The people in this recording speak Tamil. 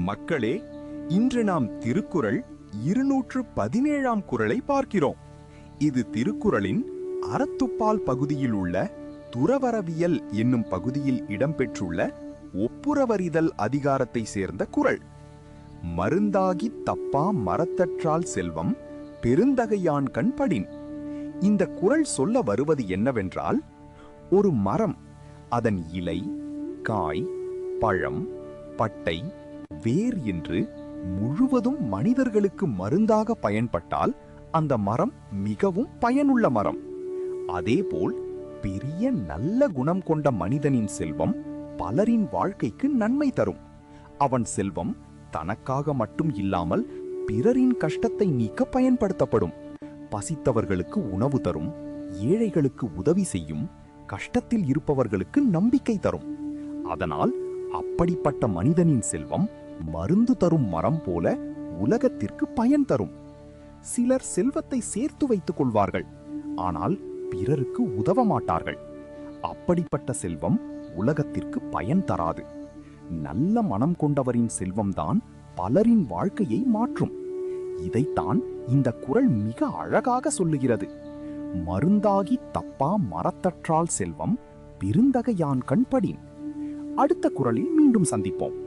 மக்களே, இன்று நாம் திருக்குறள் 217ஆம் குறளை பார்க்கிறோம். இது திருக்குறளின் அறத்துப்பால் பகுதியில் உள்ள துறவறவியல் என்னும் பகுதியில் இடம்பெற்றுள்ள ஒப்புரவறிதல் அதிகாரத்தை சேர்ந்த குறள். மருந்தாகி தப்பா மரத்தற்றால் செல்வம் பெருந்தகையான் கண் படின். இந்த குறள் சொல்ல வருவது என்னவென்றால், ஒரு மரம் அதன் இலை, காய், பழம், பட்டை, வேர் என்று முழுவதும் மனிதர்களுக்கு மருந்தாக பயன்பட்டால் அந்த மரம் மிகவும் பயனுள்ள மரம். அதேபோல் பெரிய நல்ல குணம் கொண்ட மனிதனின் செல்வம் பலரின் வாழ்க்கைக்கு நன்மை தரும். அவன் செல்வம் தனக்காக மட்டும் இல்லாமல் பிறரின் கஷ்டத்தை நீக்க பயன்படுத்தப்படும். பசித்தவர்களுக்கு உணவு தரும், ஏழைகளுக்கு உதவி செய்யும், கஷ்டத்தில் இருப்பவர்களுக்கு நம்பிக்கை தரும். அதனால் அப்படிப்பட்ட மனிதனின் செல்வம் மருந்து தரும் மரம் போல உலகத்திற்கு பயன் தரும். சிலர் செல்வத்தை சேர்த்து வைத்துக் கொள்வார்கள், ஆனால் பிறருக்கு உதவ மாட்டார்கள். அப்படிப்பட்ட செல்வம் உலகத்திற்கு பயன் தராது. நல்ல மனம் கொண்டவரின் செல்வம்தான் பலரின் வாழ்க்கையை மாற்றும். இதைத்தான் இந்த குறள் மிக அழகாக சொல்லுகிறது. மருந்தாகி தப்பா மரத்தற்றால் செல்வம் பெருந்தகையான் கண் படின். அடுத்த குறளில் மீண்டும் சந்திப்போம்.